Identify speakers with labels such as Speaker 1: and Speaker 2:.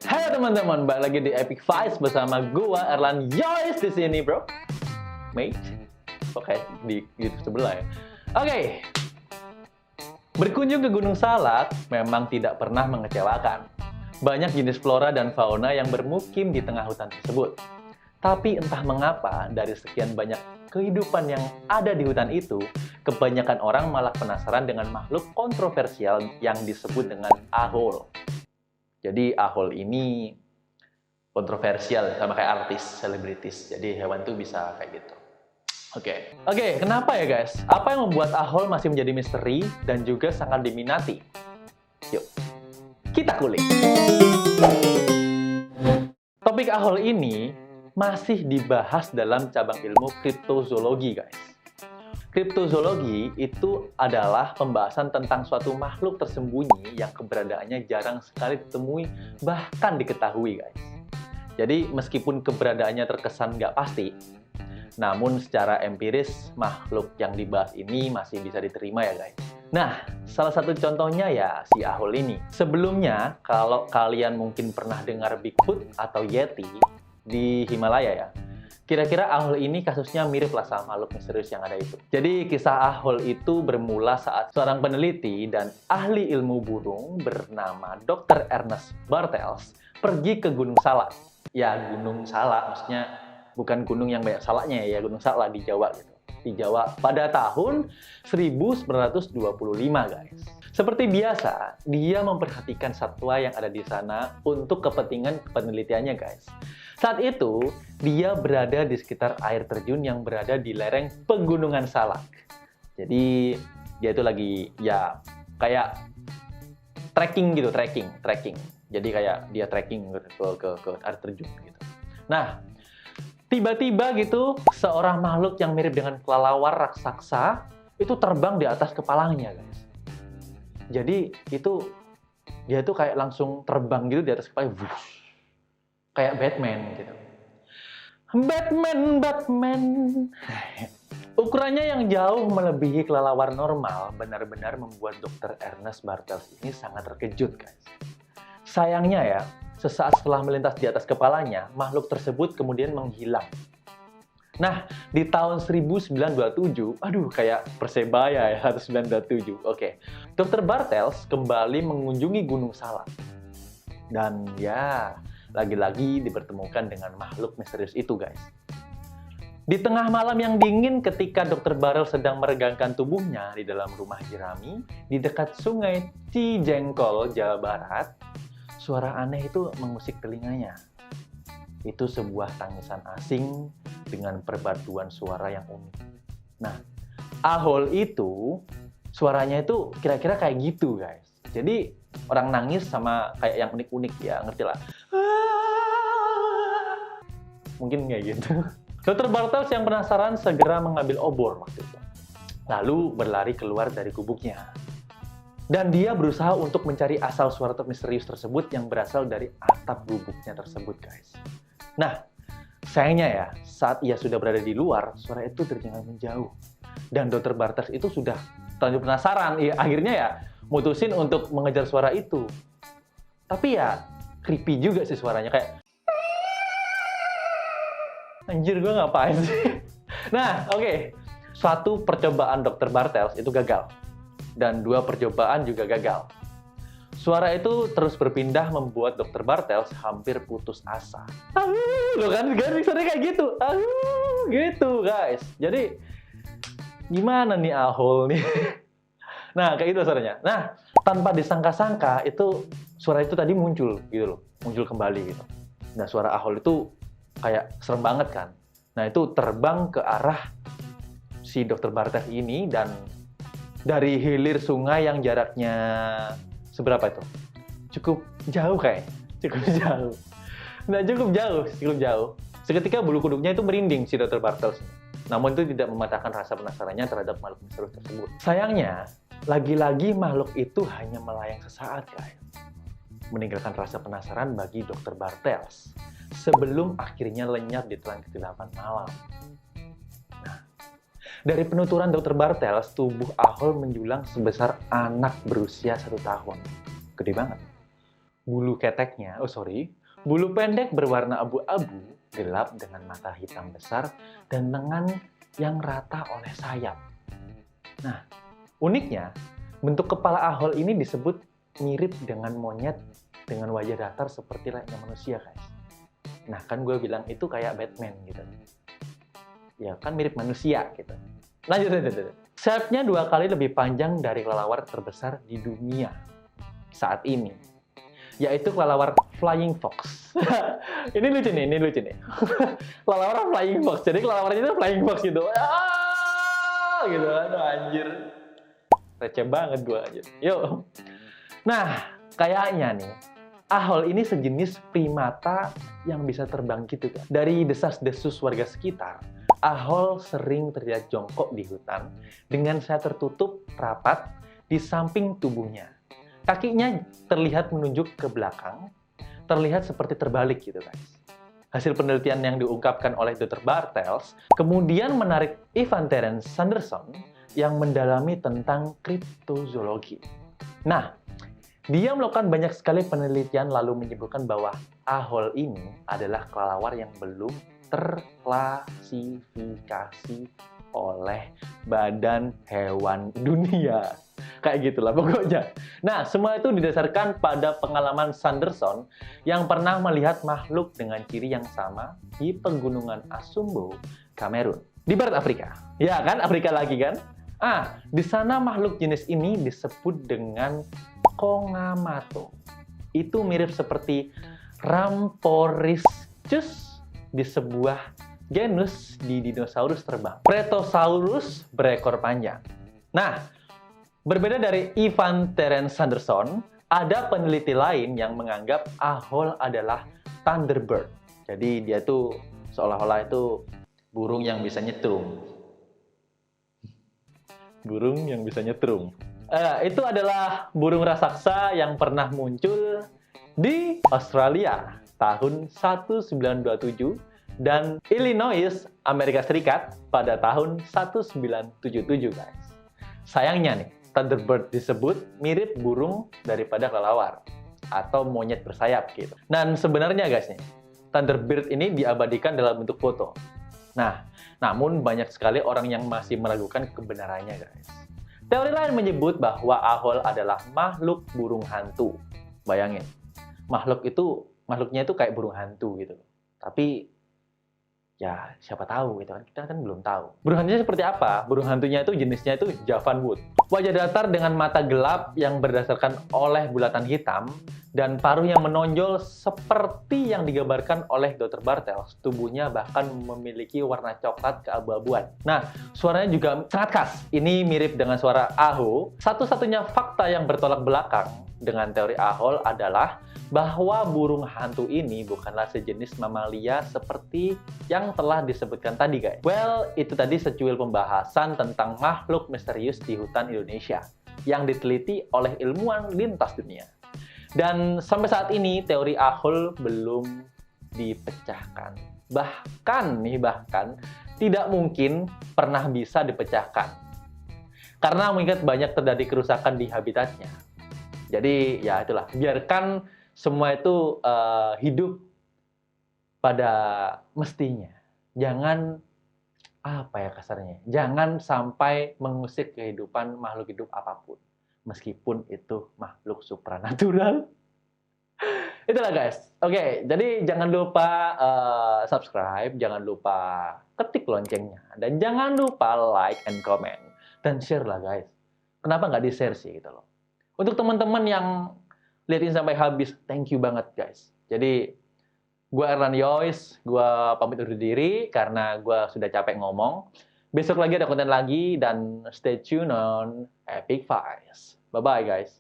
Speaker 1: Halo teman-teman, balik lagi di Epic Vibes bersama gua Erlan Yois di sini, bro. Mate, oke, di YouTube sebelah ya. Oke. Berkunjung ke Gunung Salak memang tidak pernah mengecewakan. Banyak jenis flora dan fauna yang bermukim di tengah hutan tersebut. Tapi entah mengapa, dari sekian banyak kehidupan yang ada di hutan itu, kebanyakan orang malah penasaran dengan makhluk kontroversial yang disebut dengan ahol. Jadi ahol ini kontroversial sama kayak artis, selebritis. Jadi hewan tuh bisa kayak gitu. Oke, kenapa ya guys? Apa yang membuat ahol masih menjadi misteri dan juga sangat diminati? Yuk, kita kulik. Topik ahol ini masih dibahas dalam cabang ilmu kriptozoologi guys. Kriptozoologi itu adalah pembahasan tentang suatu makhluk tersembunyi yang keberadaannya jarang sekali ditemui, bahkan diketahui, guys. Jadi, meskipun keberadaannya terkesan nggak pasti, namun secara empiris, makhluk yang dibahas ini masih bisa diterima ya, guys. Nah, salah satu contohnya ya si ahol ini. Sebelumnya, kalau kalian mungkin pernah dengar Bigfoot atau Yeti di Himalaya ya, kira-kira ahol ini kasusnya mirip lah sama makhluk misterius yang ada itu. Jadi kisah ahol itu bermula saat seorang peneliti dan ahli ilmu burung bernama Dr. Ernest Bartels pergi ke Gunung Salak. Ya, Gunung Salak maksudnya bukan gunung yang banyak salaknya ya, Gunung Salak di Jawa gitu. Di Jawa pada tahun 1925 guys. Seperti biasa, dia memperhatikan satwa yang ada di sana untuk kepentingan penelitiannya guys. Saat itu, dia berada di sekitar air terjun yang berada di lereng Pegunungan Salak. Jadi, dia itu lagi ya kayak trekking gitu, trekking. Jadi kayak dia trekking ke air terjun gitu. Nah, tiba-tiba gitu seorang makhluk yang mirip dengan kelelawar raksasa itu terbang di atas kepalanya, guys. Jadi, dia itu kayak langsung terbang gitu di atas kepala, wush. Kayak Batman gitu. Batman. Ukurannya yang jauh melebihi kelelawar normal benar-benar membuat Dr. Ernest Bartels ini sangat terkejut, guys. Sayangnya ya, sesaat setelah melintas di atas kepalanya, makhluk tersebut kemudian menghilang. Nah, di tahun 1927, aduh kayak Persebaya ya, 1927. Oke. Dr. Bartels kembali mengunjungi Gunung Salak. Dan ya, lagi-lagi dipertemukan dengan makhluk misterius itu, guys. Di tengah malam yang dingin ketika Dr. Bartels sedang meregangkan tubuhnya di dalam rumah jerami di dekat sungai Cijengkol, Jawa Barat, suara aneh itu mengusik telinganya. Itu sebuah tangisan asing dengan perpaduan suara yang unik. Nah, ahol itu suaranya itu kira-kira kayak gitu, guys. Jadi orang nangis sama kayak yang unik-unik ya, ngerti lah. Mungkin kayak gitu. Dr. Bartels yang penasaran segera mengambil obor waktu itu. Lalu berlari keluar dari gubuknya. Dan dia berusaha untuk mencari asal suara misterius tersebut yang berasal dari atap gubuknya tersebut, guys. Nah, sayangnya ya, saat ia sudah berada di luar, suara itu terdengar menjauh. Dan Dr. Bartels itu sudah terlanjur penasaran. Akhirnya ya, mutusin untuk mengejar suara itu. Tapi ya, creepy juga sih suaranya, kayak anjir, gue ngapain sih? Nah, oke. Suatu percobaan Dr. Bartels itu gagal. Dan dua percobaan juga gagal. Suara itu terus berpindah membuat Dr. Bartels hampir putus asa. Loh kan suaranya kayak gitu. Gitu, guys. Jadi, gimana nih ahol nih? Nah, kayak itu suaranya. Nah, tanpa disangka-sangka, itu suara itu tadi muncul gitu loh. Muncul kembali gitu. Nah, suara ahol itu kayak serem banget kan. Nah, itu terbang ke arah si Dr. Bartels ini dan dari hilir sungai yang jaraknya seberapa itu? Cukup jauh kayak. Cukup jauh. Nah, cukup jauh. Seketika bulu kuduknya itu merinding si Dr. Bartels. Namun itu tidak mematahkan rasa penasarannya terhadap makhluk misterius tersebut. Sayangnya, lagi-lagi makhluk itu hanya melayang sesaat, guys. Meninggalkan rasa penasaran bagi Dr. Bartels sebelum akhirnya lenyap di telan kegelapan malam. Nah, dari penuturan Dr. Bartels, tubuh ahol menjulang sebesar anak berusia 1 tahun. Gede banget. bulu keteknya, bulu pendek berwarna abu-abu, gelap dengan mata hitam besar, dan lengan yang rata oleh sayap. Nah, uniknya, bentuk kepala Ahol ini disebut mirip dengan monyet dengan wajah datar seperti layaknya manusia, guys. Nah, kan gue bilang itu kayak Batman gitu. Ya, kan mirip manusia gitu. Lanjut. Sayapnya 2 kali lebih panjang dari kelelawar terbesar di dunia saat ini, yaitu kelelawar Flying Fox. Ini lucu nih. Kelelawar Flying Fox. Jadi kelelawarnya itu Flying Fox gitu. Gitu kan, anjir. Receh banget gua anjir. Yuk. Nah, kayaknya nih, Ahol ini sejenis primata yang bisa terbang gitu kan. Dari desas-desus warga sekitar, Ahol sering terlihat jongkok di hutan dengan sayap tertutup rapat di samping tubuhnya. Kakinya terlihat menunjuk ke belakang, terlihat seperti terbalik gitu guys. Hasil penelitian yang diungkapkan oleh Dr. Bartels kemudian menarik Ivan Terence Sanderson yang mendalami tentang kriptozoologi. Nah, dia melakukan banyak sekali penelitian lalu menyebutkan bahwa Ahol ini adalah kelelawar yang belum terklasifikasi oleh Badan Hewan Dunia. Kayak gitulah pokoknya. Nah, semua itu didasarkan pada pengalaman Sanderson yang pernah melihat makhluk dengan ciri yang sama di pegunungan Asumbo, Kamerun, di barat Afrika. Ya kan, Afrika lagi kan? Di sana makhluk jenis ini disebut dengan Kongamato. Itu mirip seperti Ramphorhynchus di sebuah genus di dinosaurus terbang. Pretosaurus berekor panjang. Nah, berbeda dari Ivan Terence Sanderson, ada peneliti lain yang menganggap Ahol adalah Thunderbird. Jadi dia tuh seolah-olah itu burung yang bisa nyetrum. Burung yang bisa nyetrum. Itu adalah burung raksasa yang pernah muncul di Australia tahun 1927 dan Illinois, Amerika Serikat pada tahun 1977, guys. Sayangnya nih, Thunderbird disebut mirip burung daripada kelelawar atau monyet bersayap gitu. Dan sebenarnya guys nih, Thunderbird ini diabadikan dalam bentuk foto. Nah, namun banyak sekali orang yang masih meragukan kebenarannya guys. Teori lain menyebut bahwa Ahol adalah makhluk burung hantu. Bayangin, makhluknya itu kayak burung hantu gitu. Tapi ya, siapa tahu gitu kan, kita kan belum tahu. Burung hantunya seperti apa? Burung hantunya itu jenisnya itu Javanwood. Wajah datar dengan mata gelap yang berdasarkan oleh bulatan hitam dan paruh yang menonjol seperti yang digambarkan oleh Dr. Bartels. Tubuhnya bahkan memiliki warna coklat keabu-abuan. Nah, suaranya juga sangat khas. Ini mirip dengan suara Aho. Satu-satunya fakta yang bertolak belakang dengan teori Ahol adalah bahwa burung hantu ini bukanlah sejenis mamalia seperti yang telah disebutkan tadi guys. Well, itu tadi secuil pembahasan tentang makhluk misterius di hutan Indonesia yang diteliti oleh ilmuwan lintas dunia. Dan sampai saat ini teori Ahol belum dipecahkan. Bahkan tidak mungkin pernah bisa dipecahkan. Karena mengingat banyak terjadi kerusakan di habitatnya. Jadi ya itulah, biarkan semua itu hidup pada mestinya. Jangan, apa ya kasarnya, jangan sampai mengusik kehidupan makhluk hidup apapun. Meskipun itu makhluk supranatural. Itulah guys. Oke, jadi jangan lupa subscribe, jangan lupa ketik loncengnya. Dan jangan lupa like and comment. Dan share lah guys. Kenapa nggak di-share sih gitu loh. Untuk teman-teman yang liatin sampai habis, thank you banget guys. Jadi, gue Erlan Yois, gue pamit undur diri karena gue sudah capek ngomong. Besok lagi ada konten lagi dan stay tune on Epic Files. Bye-bye guys.